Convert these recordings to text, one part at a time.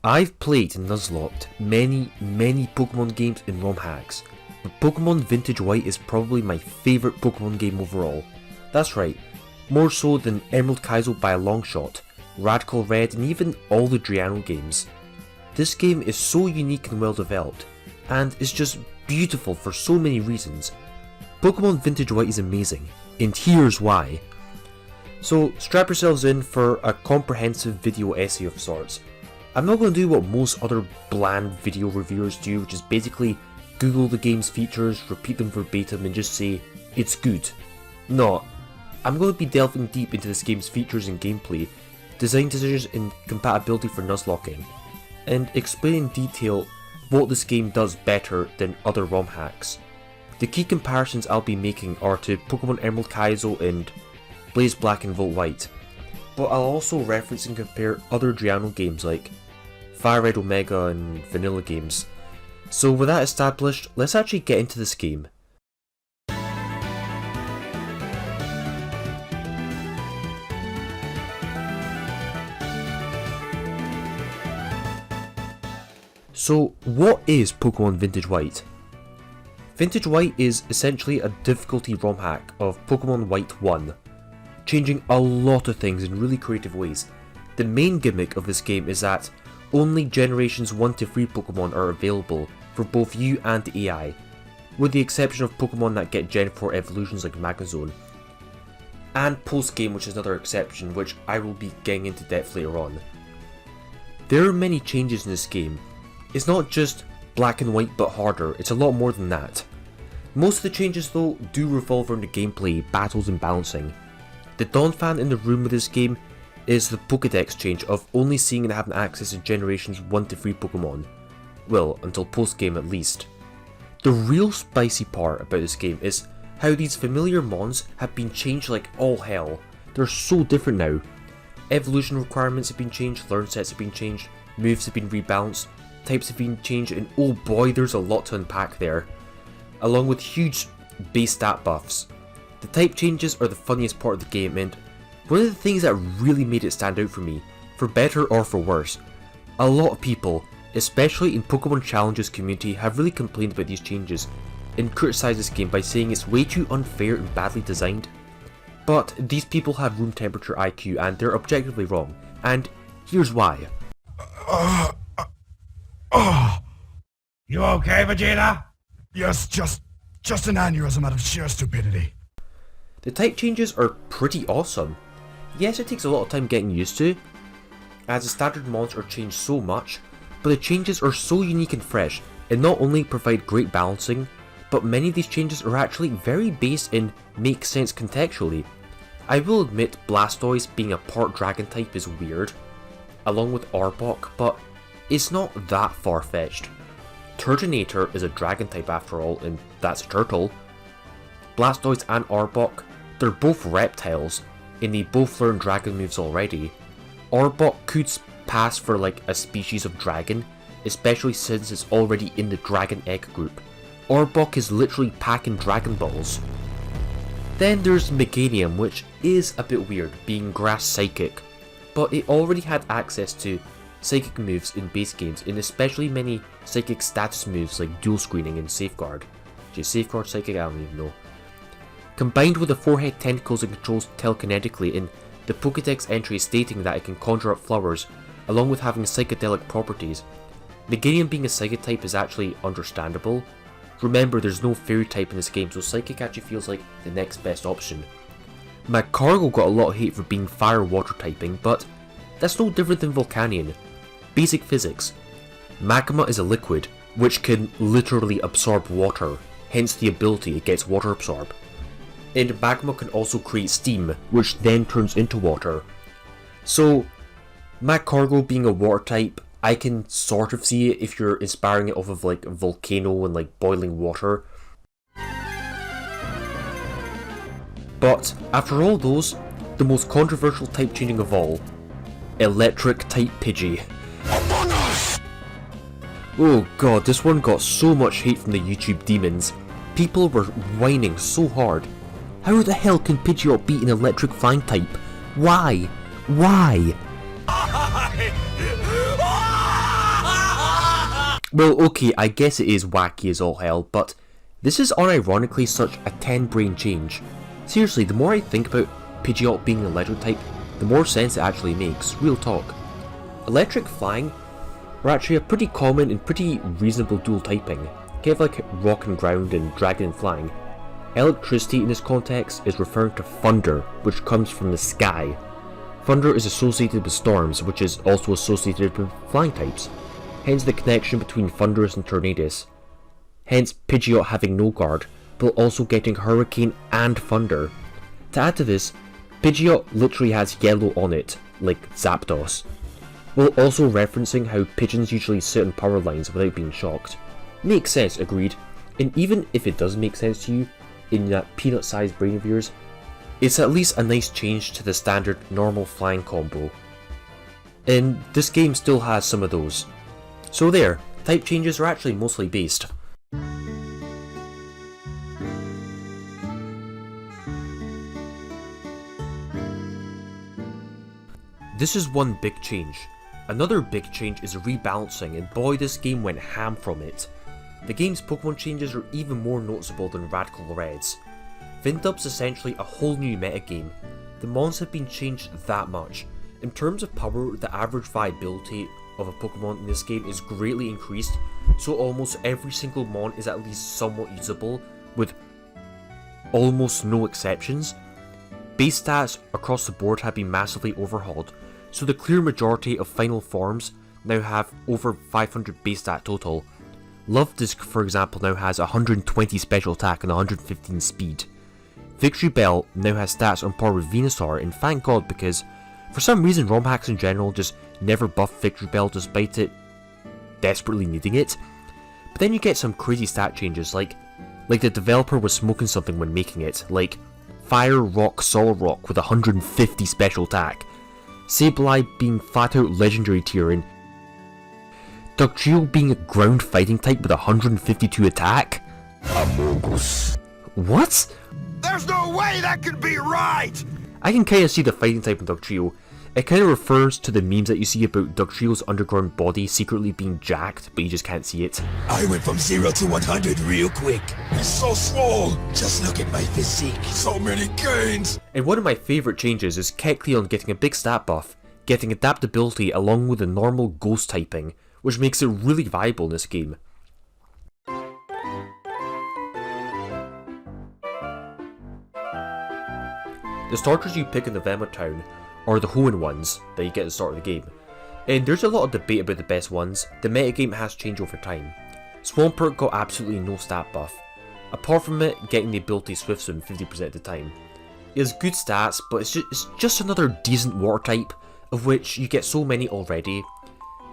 I've played Nuzlocked many Pokemon games in ROM hacks, but Pokemon Vintage White is probably my favourite Pokemon game overall. That's right, more so than Emerald Kaizo by a long shot, Radical Red and even all the Driano games. This game is so unique and well developed, and is just beautiful for so many reasons. Pokemon Vintage White is amazing, and here's why. So strap yourselves in for a comprehensive video essay of sorts. I'm not going to do what most other bland video reviewers do, which is basically Google the game's features, repeat them verbatim and just say, it's good. No, I'm going to be delving deep into this game's features and gameplay, design decisions and compatibility for nuzlocking, and explain in detail what this game does better than other ROM hacks. The key comparisons I'll be making are to Pokemon Emerald Kaizo and Blaze Black and Volt White, but I'll also reference and compare other Driano games like Fire Red Omega and vanilla games. So with that established, let's actually get into this game. So what is Pokemon Vintage White? Vintage White is essentially a difficulty ROM hack of Pokemon White 1, changing a lot of things in really creative ways. The main gimmick of this game is that only generations 1 to 3 Pokemon are available for both you and the AI, with the exception of Pokemon that get Gen 4 evolutions like Magnezone, and post-game, which is another exception which I will be getting into depth later on. There are many changes in this game. It's not just black and white but harder, it's a lot more than that. Most of the changes though do revolve around the gameplay, battles and balancing. The Dawn fan in the room with this game is the Pokédex change of only seeing and having access to generations 1 to 3 Pokemon. Well, until post game at least. The real spicy part about this game is how these familiar mons have been changed like all hell. They're so different now. Evolution requirements have been changed, learn sets have been changed, moves have been rebalanced, types have been changed, and oh boy, there's a lot to unpack there. Along with huge base stat buffs. The type changes are the funniest part of the game, and one of the things that really made it stand out for me, for better or for worse, a lot of people, especially in Pokemon Challenges community, have really complained about these changes and criticised this game by saying it's way too unfair and badly designed. But these people have room temperature IQ and they're objectively wrong, and here's why. You okay, Vegeta? Yes, just an aneurysm out of sheer stupidity. The type changes are pretty awesome. Yes, it takes a lot of time getting used to, as the standard mons are changed so much, but the changes are so unique and fresh, and not only provide great balancing, but many of these changes are actually very based and make sense contextually. I will admit Blastoise being a part dragon type is weird, along with Arbok, but it's not that far-fetched. Turtonator is a dragon type after all, and that's a turtle. Blastoise and Arbok, they're both reptiles, and they both learn dragon moves already. Arbok could pass for like a species of dragon, especially since it's already in the dragon egg group. Arbok is literally packing Dragon Balls. Then there's Meganium, which is a bit weird, being grass psychic, but it already had access to psychic moves in base games, and especially many psychic status moves like dual screening and safeguard. Is safeguard psychic? I don't even know. Combined with the forehead tentacles it controls telekinetically, and the Pokédex entry stating that it can conjure up flowers, along with having psychedelic properties. Meganium being a psychic type is actually understandable. Remember, there's no fairy type in this game, so psychic actually feels like the next best option. Magcargo got a lot of hate for being fire-water typing, but that's no different than Volcanion. Basic physics. Magma is a liquid, which can literally absorb water, hence the ability it gets water absorb. And magma can also create steam, which then turns into water. So, Magcargo being a water type, I can sort of see it if you're inspiring it off of like a volcano and like boiling water. But after all those, the most controversial type changing of all, Electric type Pidgey. Oh god, this one got so much hate from the YouTube demons. People were whining so hard. How the hell can Pidgeot beat an electric flying type? Why? Why? Well, okay, I guess it is wacky as all hell, but this is unironically such a 10-brain change. Seriously, the more I think about Pidgeot being an electric type, the more sense it actually makes, real talk. Electric flying are actually a pretty common and pretty reasonable dual typing, kind of like rock and ground and dragon and flying. Electricity in this context is referring to thunder, which comes from the sky. Thunder is associated with storms, which is also associated with flying types, hence the connection between Thundurus and Tornadus. Hence Pidgeot having no guard, but also getting Hurricane and Thunder. To add to this, Pidgeot literally has yellow on it, like Zapdos, while also referencing how pigeons usually sit on power lines without being shocked. Makes sense, agreed, and even if it does make sense to you, in that peanut-sized brain of yours, it's at least a nice change to the standard normal flying combo. And this game still has some of those. So there, type changes are actually mostly based. This is one big change. Another big change is rebalancing, and boy, this game went ham from it. The game's Pokemon changes are even more noticeable than Radical Red's. Vindub's essentially a whole new metagame. The mons have been changed that much. In terms of power, the average viability of a Pokemon in this game is greatly increased, so almost every single mon is at least somewhat usable, with almost no exceptions. Base stats across the board have been massively overhauled, so the clear majority of final forms now have over 500 base stat total. Luvdisc, for example, now has 120 special attack and 115 speed. Victory Bell now has stats on par with Venusaur, and thank god, because for some reason ROM hacks in general just never buff Victory Bell despite it desperately needing it. But then you get some crazy stat changes, like the developer was smoking something when making it, like Fire Rock Solrock with 150 special attack, Sableye being flat out legendary tier, and Dugtrio being a ground fighting type with 152 attack? Amogus. What? There's no way that could be right! I can kinda see the fighting type in Dugtrio. It kinda refers to the memes that you see about Dugtrio's underground body secretly being jacked, but you just can't see it. I went from 0 to 100 real quick. He's so swole. Just look at my physique. So many gains. And one of my favourite changes is Kecleon getting a big stat buff, getting adaptability along with the normal ghost typing, which makes it really viable in this game. The starters you pick in the Vema Town are the Hoenn ones that you get at the start of the game, and there's a lot of debate about the best ones. The metagame has changed over time. Swampert got absolutely no stat buff, apart from it getting the ability Swift Swim 50% of the time. It has good stats, but it's just another decent water type, of which you get so many already.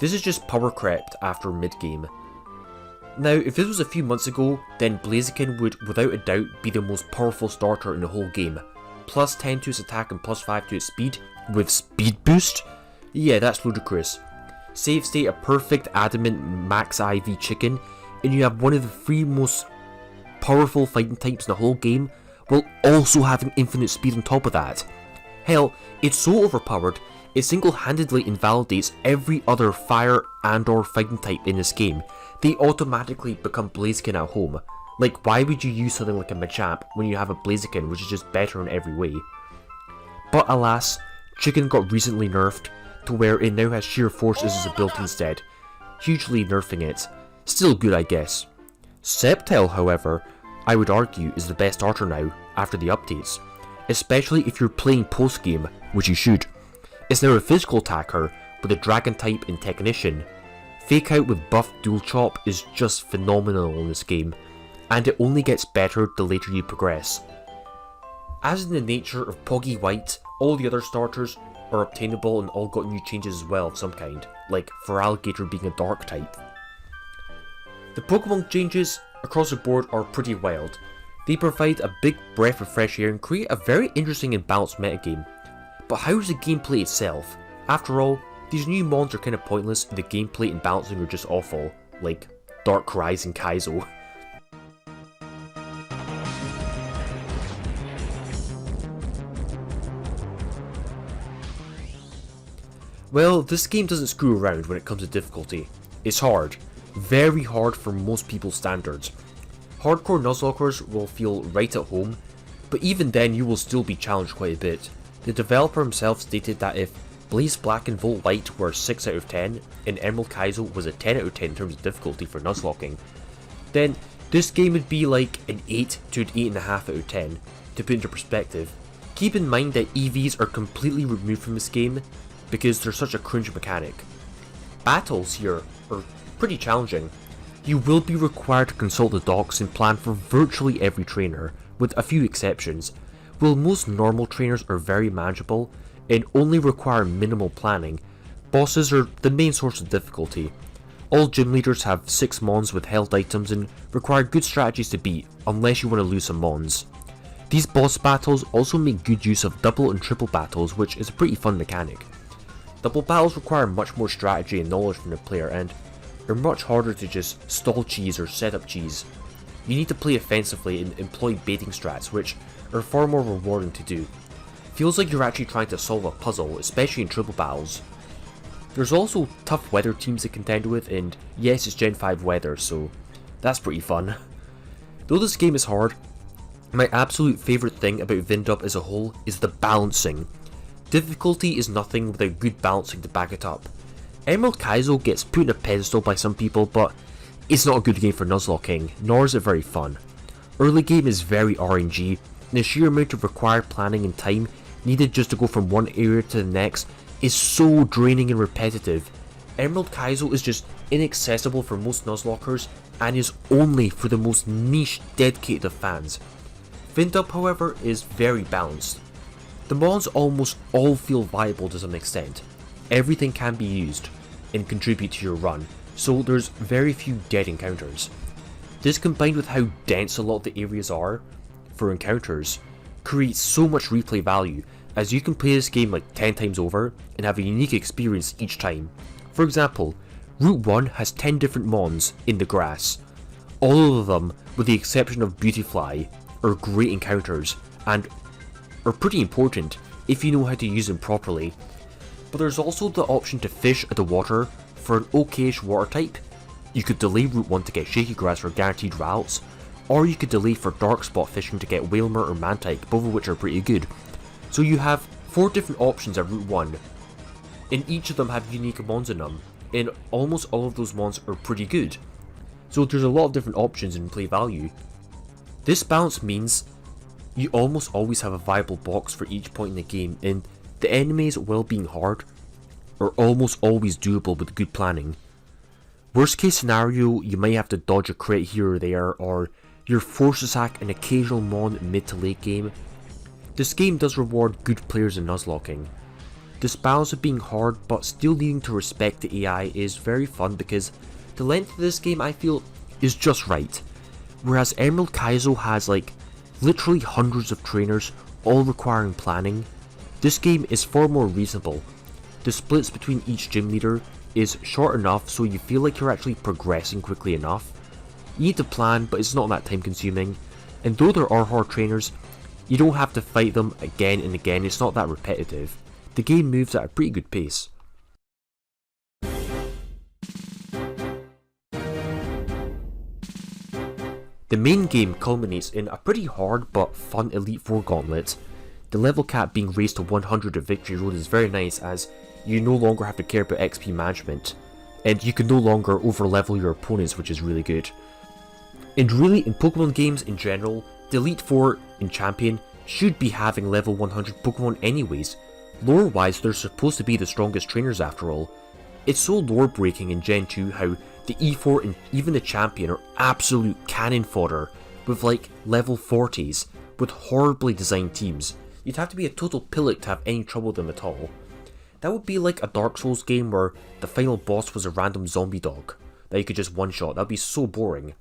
This is just power crept after mid-game. Now, if this was a few months ago, then Blaziken would without a doubt be the most powerful starter in the whole game. Plus 10 to its attack and plus 5 to its speed, with speed boost? Yeah, that's ludicrous. Save state a perfect adamant max IV chicken, and you have one of the 3 most powerful fighting types in the whole game, while also having infinite speed on top of that. Hell, it's so overpowered, it single-handedly invalidates every other fire and or fighting type in this game. They automatically become Blaziken at home. Like, why would you use something like a Machamp when you have a Blaziken which is just better in every way? But alas, Chicken got recently nerfed to where it now has Sheer Force as its ability instead, hugely nerfing it. Still good, I guess. Sceptile, however, I would argue is the best starter now after the updates, especially if you're playing post-game, which you should. It's now a physical attacker with a Dragon type and Technician. Fake Out with buffed Dual Chop is just phenomenal in this game, and it only gets better the later you progress. As in the nature of Poggy White, all the other starters are obtainable and all got new changes as well of some kind, like Feraligatr being a Dark type. The Pokemon changes across the board are pretty wild. They provide a big breath of fresh air and create a very interesting and balanced metagame. But how's the gameplay itself? After all, these new mons are kinda pointless and the gameplay and balancing are just awful, like Darkrai and Kaizo. Well, this game doesn't screw around when it comes to difficulty. It's hard. very hard for most people's standards. Hardcore Nuzlockers will feel right at home, but even then you will still be challenged quite a bit. The developer himself stated that if Blaze Black and Volt Light were 6 out of 10, and Emerald Kaizo was a 10 out of 10 in terms of difficulty for Nuzlocking, then this game would be like an 8 to an 8.5 out of 10. To put into perspective, keep in mind that EVs are completely removed from this game because they're such a cringe mechanic. Battles here are pretty challenging. You will be required to consult the docs and plan for virtually every trainer, with a few exceptions. While most normal trainers are very manageable and only require minimal planning, bosses are the main source of difficulty. All gym leaders have 6 mons with held items and require good strategies to beat, unless you want to lose some mons. These boss battles also make good use of double and triple battles, which is a pretty fun mechanic. Double battles require much more strategy and knowledge from the player and are much harder to just stall cheese or set up cheese. You need to play offensively and employ baiting strats, which are far more rewarding to do. Feels like you're actually trying to solve a puzzle, especially in triple battles. There's also tough weather teams to contend with, and yes, it's Gen 5 weather, so that's pretty fun. Though this game is hard, my absolute favourite thing about Vindup as a whole is the balancing. Difficulty is nothing without good balancing to back it up. Emerald Kaizo gets put on a pedestal by some people, but it's not a good game for Nuzlocking, nor is it very fun. Early game is very RNG, and the sheer amount of required planning and time needed just to go from one area to the next is so draining and repetitive. Emerald Kaizo is just inaccessible for most Nuzlockers and is only for the most niche dedicated of fans. Vindup, however, is very balanced. The mods almost all feel viable to some extent. Everything can be used and contribute to your run, so there's very few dead encounters. This, combined with how dense a lot of the areas are for encounters, creates so much replay value, as you can play this game like 10 times over and have a unique experience each time. For example, Route 1 has 10 different mons in the grass. All of them, with the exception of Beautyfly, are great encounters and are pretty important if you know how to use them properly. But there's also the option to fish at the water for an okayish water type. You could delay Route 1 to get Shaky Grass for guaranteed routes, or you could delay for Dark Spot fishing to get Whalmer or Mantike, both of which are pretty good. So you have 4 different options at Route 1, and each of them have unique mons in them, and almost all of those mons are pretty good. So there's a lot of different options in play value. This balance means you almost always have a viable box for each point in the game, and the enemies, while being hard, are almost always doable with good planning. Worst case scenario, you might have to dodge a crit here or there, or you're forced to sack an occasional mon mid to late game. This game does reward good players in Nuzlocking. This balance of being hard but still needing to respect the AI is very fun because the length of this game, I feel, is just right. Whereas Emerald Kaizo has like literally hundreds of trainers all requiring planning, this game is far more reasonable. The splits between each gym leader is short enough so you feel like you're actually progressing quickly enough. You need to plan, but it's not that time consuming, and though there are hard trainers, you don't have to fight them again and again. It's not that repetitive. The game moves at a pretty good pace. The main game culminates in a pretty hard but fun Elite 4 gauntlet. The level cap being raised to 100 at Victory Road is very nice, as you no longer have to care about XP management, and you can no longer over level your opponents, which is really good. And really, in Pokemon games in general, the Elite 4 in Champion should be having level 100 Pokemon anyways. Lore wise, they're supposed to be the strongest trainers after all. It's so lore breaking in Gen 2 how the E4 and even the Champion are absolute cannon fodder with like level 40s with horribly designed teams. You'd have to be a total pillock to have any trouble with them at all. That would be like a Dark Souls game where the final boss was a random zombie dog that you could just one shot. That would be so boring.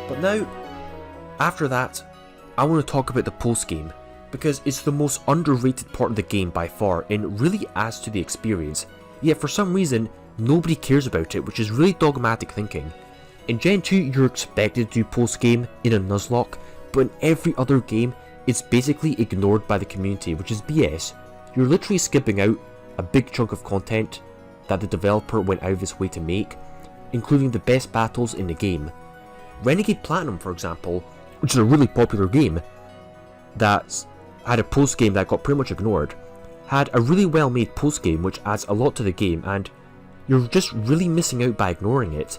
But now, after that, I want to talk about the post game, because it's the most underrated part of the game by far and really adds to the experience, yet for some reason nobody cares about it, which is really dogmatic thinking. In Gen 2 you're expected to do post-game in a nuzlocke, but in every other game it's basically ignored by the community, which is BS. You're literally skipping out a big chunk of content that the developer went out of his way to make, including the best battles in the game. Renegade Platinum, for example, which is a really popular game that had a post-game that got pretty much ignored, had a really well made post-game which adds a lot to the game, and you're just really missing out by ignoring it.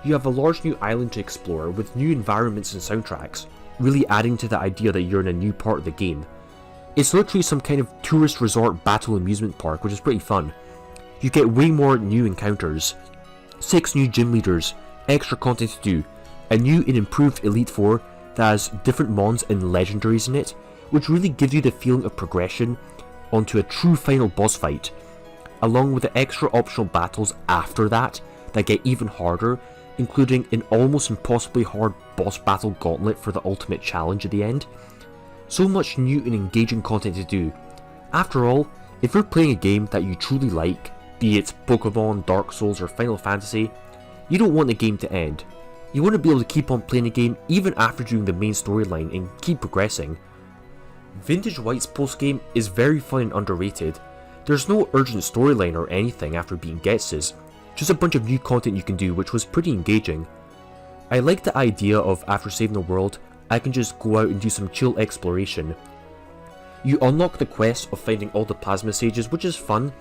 You have a large new island to explore with new environments and soundtracks, really adding to the idea that you're in a new part of the game. It's literally some kind of tourist resort battle amusement park, which is pretty fun. You get way more new encounters, 6 new gym leaders, extra content to do, a new and improved Elite Four that has different mons and legendaries in it, which really gives you the feeling of progression onto a true final boss fight, along with the extra optional battles after that get even harder, including an almost impossibly hard boss battle gauntlet for the ultimate challenge at the end. So much new and engaging content to do. After all, if you're playing a game that you truly like, be it Pokemon, Dark Souls or Final Fantasy, you don't want the game to end. You want to be able to keep on playing the game even after doing the main storyline and keep progressing. Vintage White's postgame is very fun and underrated. There's no urgent storyline or anything after beating Ghetsis, just a bunch of new content you can do, which was pretty engaging. I like the idea of after saving the world, I can just go out and do some chill exploration. You unlock the quest of finding all the plasma sages, which is fun,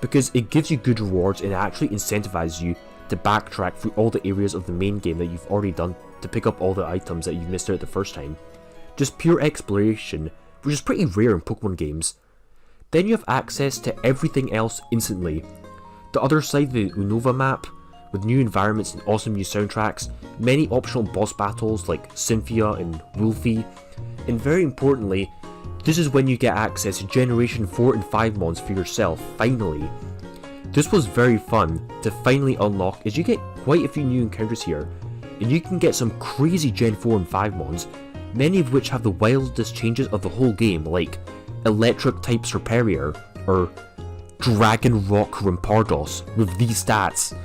because it gives you good rewards and actually incentivizes you to backtrack through all the areas of the main game that you've already done to pick up all the items that you missed out the first time. Just pure exploration, which is pretty rare in Pokemon games. Then you have access to everything else instantly. The other side of the Unova map, with new environments and awesome new soundtracks, many optional boss battles like Cynthia and Wolfie, and very importantly, this is when you get access to Generation 4 and 5 mons for yourself, finally. This was very fun to finally unlock, as you get quite a few new encounters here, and you can get some crazy Gen 4 and 5 mons, many of which have the wildest changes of the whole game, like Electric type Serperior, or Dragon Rock Rampardos with these stats,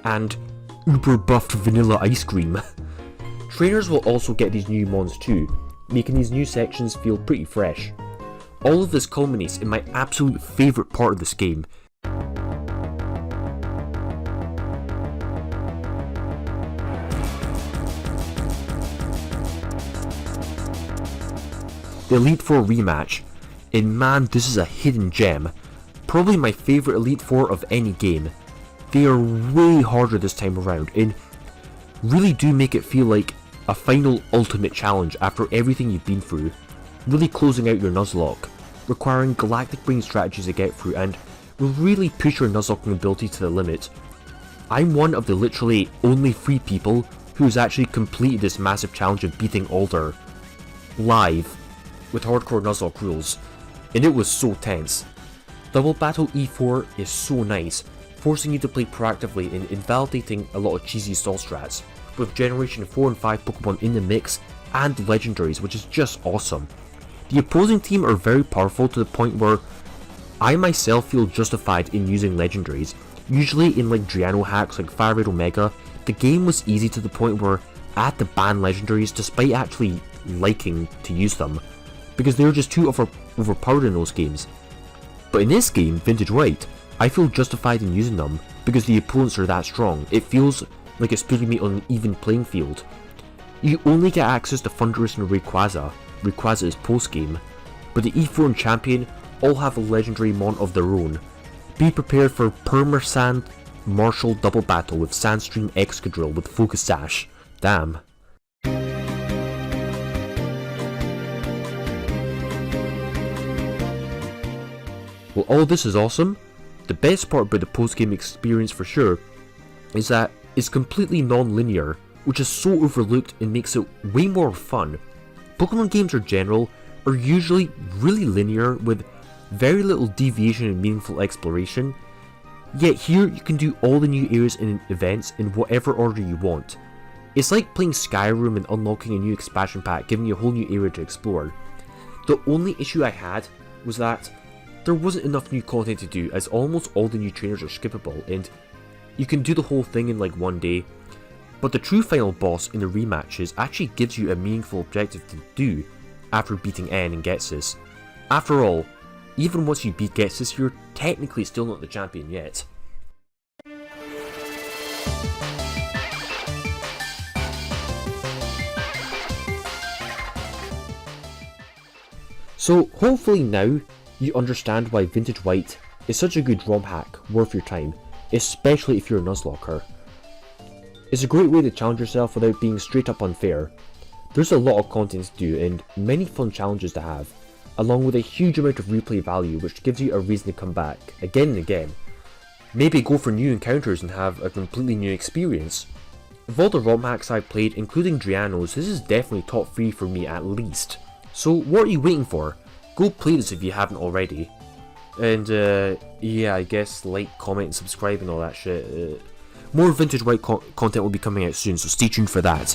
and uber buffed vanilla ice cream. Trainers will also get these new mons too, making these new sections feel pretty fresh. All of this culminates in my absolute favourite part of this game. The Elite Four rematch, and man, this is a hidden gem. Probably my favourite Elite Four of any game. They are way harder this time around and really do make it feel like a final ultimate challenge after everything you've been through, really closing out your Nuzlocke, requiring galactic brain strategies to get through, and will really push your Nuzlocking ability to the limit. I'm one of the literally only 3 people who's actually completed this massive challenge of beating Alder live with hardcore Nuzlocke rules, and it was so tense. Double Battle E4 is so nice, forcing you to play proactively and invalidating a lot of cheesy stall strats, with Generation 4 and 5 Pokemon in the mix and legendaries, which is just awesome. The opposing team are very powerful to the point where I myself feel justified in using legendaries. Usually in like Driano hacks like Fire Red Omega, the game was easy to the point where I had to ban legendaries despite actually liking to use them, because they were just too overpowered in those games. But in this game, Vintage White, I feel justified in using them because the opponents are that strong. It feels like it's putting me on an even playing field. You only get access to Thundurus and Rayquaza. Rayquaza is post-game, but the E4 and Champion all have a legendary mon of their own. Be prepared for Permersand Martial double battle with Sandstream Excadrill with Focus Sash. Damn. Well, all this is awesome. The best part about the post-game experience for sure is that it's completely non-linear, which is so overlooked and makes it way more fun. Pokemon games in general are usually really linear with very little deviation and meaningful exploration, yet here you can do all the new areas and events in whatever order you want. It's like playing Skyrim and unlocking a new expansion pack, giving you a whole new area to explore. The only issue I had was that there wasn't enough new content to do, as almost all the new trainers are skippable and you can do the whole thing in like one day. But the true final boss in the rematches actually gives you a meaningful objective to do after beating N and Getsus. After all, even once you beat Getsus, you're technically still not the champion yet. So hopefully now you understand why Vintage White is such a good ROM hack worth your time, especially if you're a nuzlocker. It's a great way to challenge yourself without being straight up unfair. There's a lot of content to do and many fun challenges to have, along with a huge amount of replay value which gives you a reason to come back again and again. Maybe go for new encounters and have a completely new experience. Of all the ROM hacks I've played, including Driano's, this is definitely top 3 for me at least. So what are you waiting for? Go play this if you haven't already. And yeah, I guess like, comment and subscribe and all that shit. More Vintage White content will be coming out soon, so stay tuned for that.